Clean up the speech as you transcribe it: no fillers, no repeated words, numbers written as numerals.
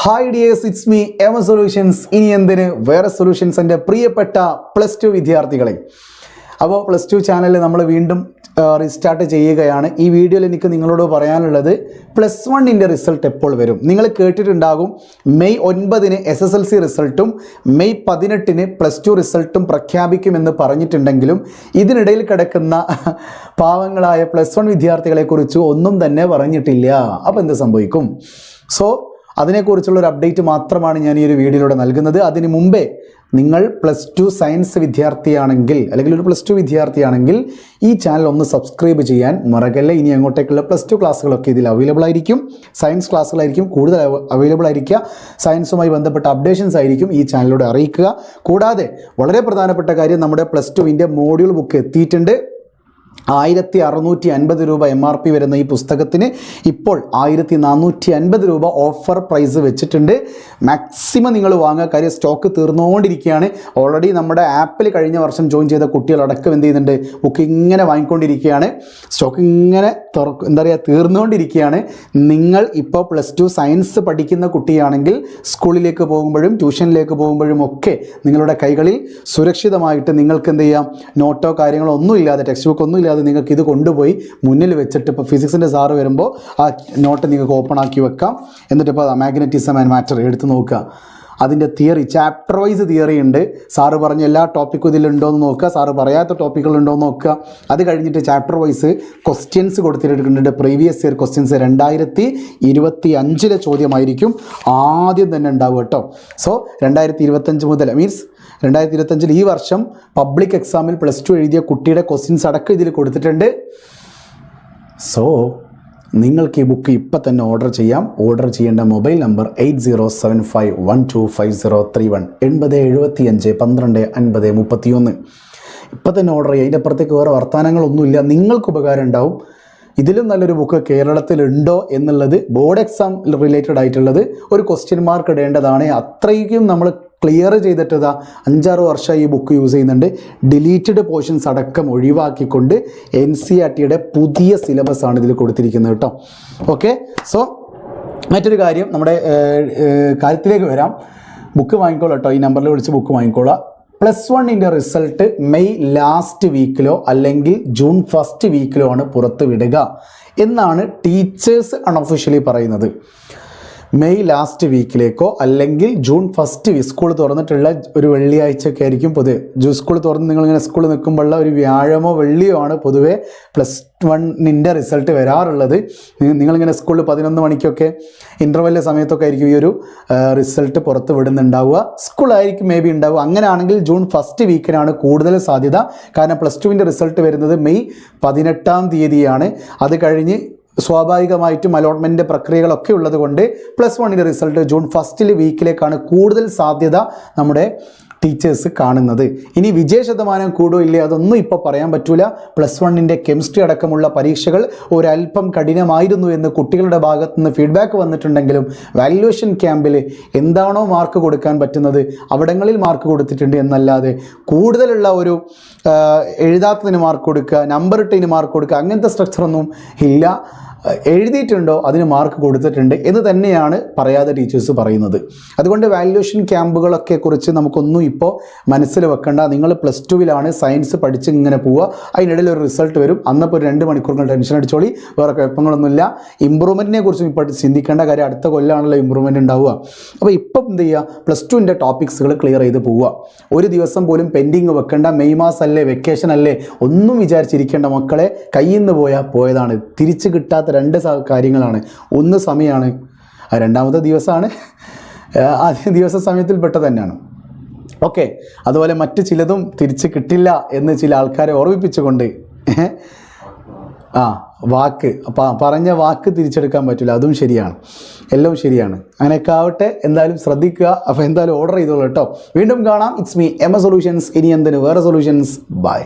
Hi dears, it's me Ema solutions. ഇനി എന്തിന് വേറെ സൊല്യൂഷൻസ് എൻ്റെ പ്രിയപ്പെട്ട +2 വിദ്യാർത്ഥികളെ. അപ്പോൾ +2 ചാനൽ നമ്മൾ വീണ്ടും റീസ്റ്റാർട്ട് ചെയ്യുകയാണ്. ഈ വീഡിയോയിൽ എനിക്ക് നിങ്ങളോട് പറയാനുള്ളത് +1ൻ്റെ റിസൾട്ട് എപ്പോൾ വരും. നിങ്ങൾ കേട്ടിട്ടുണ്ടാകും, മെയ് 9-ന് SSLC റിസൾട്ടും മെയ് 18-ന് +2 റിസൾട്ടും പ്രഖ്യാപിക്കുമെന്ന് പറഞ്ഞിട്ടുണ്ടെങ്കിലും ഇതിനിടയിൽ കിടക്കുന്ന പാവങ്ങളായ +1 വിദ്യാർത്ഥികളെക്കുറിച്ച് ഒന്നും തന്നെ പറഞ്ഞിട്ടില്ല. അപ്പോൾ എന്ത് സംഭവിക്കും? സോ അതിനെക്കുറിച്ചുള്ളൊരു അപ്ഡേറ്റ് മാത്രമാണ് ഞാൻ ഈ ഒരു വീഡിയോയിലൂടെ നൽകുന്നത്. അതിന് മുമ്പേ നിങ്ങൾ +2 സയൻസ് വിദ്യാർത്ഥിയാണെങ്കിൽ അല്ലെങ്കിൽ ഒരു +2 വിദ്യാർത്ഥിയാണെങ്കിൽ ഈ ചാനൽ ഒന്ന് സബ്സ്ക്രൈബ് ചെയ്യാൻ മറക്കല്ല. ഇനി അങ്ങോട്ടേക്കുള്ള +2 ക്ലാസ്സുകളൊക്കെ ഇതിൽ അവൈലബിൾ ആയിരിക്കും. സയൻസ് ക്ലാസ്സുകളായിരിക്കും കൂടുതൽ അവൈലബിൾ ആയിരിക്കുക. സയൻസുമായി ബന്ധപ്പെട്ട അപ്ഡേഷൻസ് ആയിരിക്കും ഈ ചാനലിലൂടെ അറിയിക്കുക. കൂടാതെ വളരെ പ്രധാനപ്പെട്ട കാര്യം, നമ്മുടെ +2ൻ്റെ മോഡ്യൂൾ ബുക്ക് എത്തിയിട്ടുണ്ട്. 1650 രൂപ MRP വരുന്ന ഈ പുസ്തകത്തിന് ഇപ്പോൾ 1450 രൂപ ഓഫർ പ്രൈസ് വെച്ചിട്ടുണ്ട്. മാക്സിമം നിങ്ങൾ വാങ്ങുക. കാര്യം സ്റ്റോക്ക് തീർന്നുകൊണ്ടിരിക്കുകയാണ്. ഓൾറെഡി നമ്മുടെ ആപ്പിൽ കഴിഞ്ഞ വർഷം ജോയിൻ ചെയ്ത കുട്ടികളടക്കം എന്ത് ചെയ്യുന്നുണ്ട്, ബുക്ക് ഇങ്ങനെ വാങ്ങിക്കൊണ്ടിരിക്കുകയാണ്. സ്റ്റോക്ക് ഇങ്ങനെ തീർന്നുകൊണ്ടിരിക്കുകയാണ്. നിങ്ങൾ ഇപ്പോൾ +2 സയൻസ് പഠിക്കുന്ന കുട്ടിയാണെങ്കിൽ സ്കൂളിലേക്ക് പോകുമ്പോഴും ട്യൂഷനിലേക്ക് പോകുമ്പോഴും ഒക്കെ നിങ്ങളുടെ കൈകളിൽ സുരക്ഷിതമായിട്ട് നിങ്ങൾക്ക് എന്ത് ചെയ്യാം, നോട്ടോ കാര്യങ്ങളോ ഒന്നും ഇല്ലാതെ, ടെക്സ്റ്റ് ബുക്ക് ഒന്നും ഇല്ലാതെ നിങ്ങൾക്ക് ഇത് കൊണ്ടുപോയി മുന്നിൽ വെച്ചിട്ട് ഇപ്പോൾ ഫിസിക്സിൻ്റെ സാറ് വരുമ്പോൾ ആ നോട്ട് നിങ്ങൾക്ക് ഓപ്പൺ ആക്കി വെക്കാം. എന്നിട്ട് ഇപ്പോൾ മാഗ്നറ്റിസം ആൻഡ് മാറ്റർ എടുത്ത് നോക്കുക. അതിൻ്റെ തിയറി, ചാപ്റ്റർ വൈസ് തിയറി ഉണ്ട്. സാറ് പറഞ്ഞ എല്ലാ ടോപ്പിക്കും ഇതിലുണ്ടോ എന്ന് നോക്കുക, സാറ് പറയാത്ത ടോപ്പിക്കുകളുണ്ടോ എന്ന് നോക്കുക. അത് കഴിഞ്ഞിട്ട് ചാപ്റ്റർ വൈസ് ക്വസ്റ്റ്യൻസ് കൊടുത്തിട്ടുണ്ട്. പ്രീവിയസ് ഇയർ ക്വസ്റ്റ്യൻസ് 2025 ചോദ്യമായിരിക്കും ആദ്യം തന്നെ ഉണ്ടാവുക കേട്ടോ. സോ 2025 മുതൽ, മീൻസ് 2025 ഈ വർഷം പബ്ലിക് എക്സാമിൽ +2 എഴുതിയ കുട്ടിയുടെ ക്വസ്റ്റ്യൻസ് അടക്കം ഇതിൽ കൊടുത്തിട്ടുണ്ട്. സോ നിങ്ങൾക്ക് ഈ ബുക്ക് ഇപ്പം തന്നെ ഓർഡർ ചെയ്യാം. ഓർഡർ ചെയ്യേണ്ട മൊബൈൽ നമ്പർ 8075125031 8075125031. ഇപ്പം തന്നെ ഓർഡർ ചെയ്യുക. അതിൻ്റെ അപ്പുറത്തേക്ക് വേറെ വർത്തമാനങ്ങളൊന്നുമില്ല. നിങ്ങൾക്ക് ഉപകാരം ഉണ്ടാവും. ഇതിലും നല്ലൊരു ബുക്ക് കേരളത്തിലുണ്ടോ എന്നുള്ളത്, ബോർഡ് എക്സാം റിലേറ്റഡ് ആയിട്ടുള്ളത് ഒരു ക്വസ്റ്റ്യൻ മാർക്ക് ഇടേണ്ടതാണ്. അത്രയ്ക്കും നമ്മൾ ക്ലിയർ ചെയ്തിട്ടതാ 5-6 വർഷമായി ഈ ബുക്ക് യൂസ് ചെയ്യുന്നുണ്ട്. ഡിലീറ്റഡ് പോർഷൻസ് അടക്കം ഒഴിവാക്കിക്കൊണ്ട് NCERTയുടെ പുതിയ സിലബസ് ആണ് ഇതിൽ കൊടുത്തിരിക്കുന്നത് കേട്ടോ. ഓക്കെ, സോ മറ്റൊരു കാര്യം, നമ്മുടെ കാര്യത്തിലേക്ക് വരാം. ബുക്ക് വാങ്ങിക്കോളൂ കേട്ടോ. ഈ നമ്പറിൽ വിളിച്ച് ബുക്ക് വാങ്ങിക്കോളാം. +1ൻ്റെ റിസൾട്ട് മെയ് ലാസ്റ്റ് വീക്കിലോ അല്ലെങ്കിൽ ജൂൺ ഫസ്റ്റ് വീക്കിലോ ആണ് പുറത്ത് വിടുക എന്നാണ് ടീച്ചേഴ്സ് അൺഒഫീഷ്യലി പറയുന്നത്. മെയ് ലാസ്റ്റ് വീക്കിലേക്കോ അല്ലെങ്കിൽ ജൂൺ ഫസ്റ്റ് സ്കൂൾ തുറന്നിട്ടുള്ള ഒരു വെള്ളിയാഴ്ചയൊക്കെ ആയിരിക്കും പൊതുവെ. സ്കൂൾ തുറന്ന് നിങ്ങളിങ്ങനെ സ്കൂളിൽ നിൽക്കുമ്പോഴുള്ള ഒരു വ്യാഴമോ വെള്ളിയോ ആണ് പൊതുവെ +1ൻ്റെ റിസൾട്ട് വരാറുള്ളത്. നിങ്ങളിങ്ങനെ സ്കൂളിൽ 11 മണിക്കൊക്കെ ഇൻ്റർവെല്ലിൻ്റെ സമയത്തൊക്കെ ആയിരിക്കും ഈ ഒരു റിസൾട്ട് പുറത്ത് വിടുന്നുണ്ടാവുക. സ്കൂളായിരിക്കും മേ ബി ഉണ്ടാവുക. അങ്ങനെയാണെങ്കിൽ ജൂൺ ഫസ്റ്റ് വീക്കിനാണ് കൂടുതൽ സാധ്യത. കാരണം +2ൻ്റെ റിസൾട്ട് വരുന്നത് മെയ് 18-ാം തീയതിയാണ്. അത് കഴിഞ്ഞ് സ്വാഭാവികമായിട്ടും അലോട്ട്മെൻറ്റ് പ്രക്രിയകളൊക്കെ ഉള്ളത് കൊണ്ട് +1ൻ്റെ റിസൾട്ട് ജൂൺ ഫസ്റ്റ് വീക്കിലേക്കാണ് കൂടുതൽ സാധ്യത നമ്മുടെ ടീച്ചേഴ്സ് കാണുന്നത്. ഇനി വിജയശതമാനം കൂടുമോ ഇല്ലേ അതൊന്നും ഇപ്പോൾ പറയാൻ പറ്റില്ല. +1ൻ്റെ കെമിസ്ട്രി അടക്കമുള്ള പരീക്ഷകൾ ഒരല്പം കഠിനമായിരുന്നു എന്ന് കുട്ടികളുടെ ഭാഗത്തു നിന്ന് ഫീഡ്ബാക്ക് വന്നിട്ടുണ്ടെങ്കിലും വാല്യുവേഷൻ ക്യാമ്പിൽ എന്താണോ മാർക്ക് കൊടുക്കാൻ പറ്റുന്നത് അവിടങ്ങളിൽ മാർക്ക് കൊടുത്തിട്ടുണ്ട് എന്നല്ലാതെ കൂടുതലുള്ള ഒരു എഴുതാത്തതിന് മാർക്ക് കൊടുക്കുക, നമ്പർ ഇട്ടതിന് മാർക്ക് കൊടുക്കുക, അങ്ങനത്തെ സ്ട്രക്ചറൊന്നും ഇല്ല. എഴുതിയിട്ടുണ്ടോ അതിന് മാർക്ക് കൊടുത്തിട്ടുണ്ട് എന്ന് തന്നെയാണ് പറയാതെ ടീച്ചേഴ്സ് പറയുന്നത്. അതുകൊണ്ട് വാല്യുവേഷൻ ക്യാമ്പുകളൊക്കെ കുറിച്ച് നമുക്കൊന്നും ഇപ്പോൾ മനസ്സിൽ വെക്കണ്ട. നിങ്ങൾ +2-ലാണ് സയൻസ് പഠിച്ച് ഇങ്ങനെ പോവുക. അതിനിടയിൽ ഒരു റിസൾട്ട് വരും. അന്നപ്പോൾ ഒരു 2 മണിക്കൂറുകൾ ടെൻഷൻ അടിച്ചോളി, വേറെ കുഴപ്പങ്ങളൊന്നുമില്ല. ഇമ്പ്രൂവ്മെൻറ്റിനെ കുറിച്ചും ഇപ്പോൾ ചിന്തിക്കേണ്ട കാര്യം, അടുത്ത കൊല്ലമാണല്ലോ ഇമ്പ്രൂവ്മെൻറ്റ് ഉണ്ടാവുക. അപ്പോൾ ഇപ്പം എന്ത് ചെയ്യുക, +2ൻ്റെ ടോപ്പിക്സുകൾ ക്ലിയർ ചെയ്ത് പോവുക. ഒരു ദിവസം പോലും പെൻഡിങ് വെക്കേണ്ട. മെയ് മാസം അല്ലേ, വെക്കേഷൻ അല്ലേ, ഒന്നും വിചാരിച്ചിരിക്കേണ്ട മക്കളെ. കയ്യിൽ നിന്ന് പോയതാണ്. തിരിച്ച് കിട്ടാത്ത 2 കാര്യങ്ങളാണ്. ഒന്ന് സമയമാണ്, രണ്ടാമത്തെ ദിവസമാണ്. ആദ്യ ദിവസ സമയത്തിൽ പെട്ടത് തന്നെയാണ്. ഓക്കെ, അതുപോലെ മറ്റ് ചിലതും തിരിച്ച് കിട്ടില്ല എന്ന് ചില ആൾക്കാരെ ഓർമ്മിപ്പിച്ചുകൊണ്ട് വാക്ക് പറഞ്ഞ വാക്ക് തിരിച്ചെടുക്കാൻ പറ്റില്ല, അതും ശരിയാണ്. എല്ലാം ശരിയാണ്. അങ്ങനെയൊക്കെ ആവട്ടെ. എന്തായാലും ശ്രദ്ധിക്കുക. അപ്പോൾ എന്തായാലും ഓർഡർ ചെയ്തോളൂ കേട്ടോ. വീണ്ടും കാണാം. It's me Ema solutions. ഇനി എന്തിന് വേറെ സൊല്യൂഷൻസ്. ബൈ.